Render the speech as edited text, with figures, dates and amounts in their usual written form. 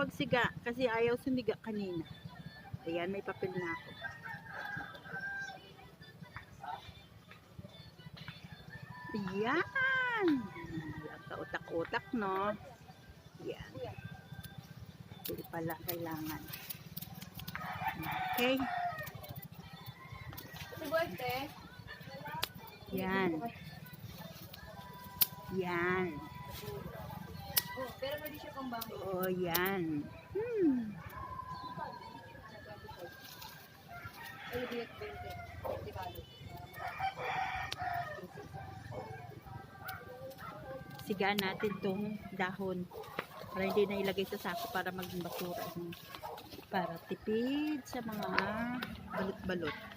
makapagsiga kasi ayaw sumiga kanina. Ayan, may papel na ako. Ayan. Utak-utak, no? Ayan. Hindi pala kailangan. Okay. Yan. Yan. Oh, pero pwede siya pang bahay. Oh, yan. Ay, direct 20 kalo. Sigaan natin tong dahon para hindi na ilagay sa sako para maging basura. Para tipid sa mga balot-balot.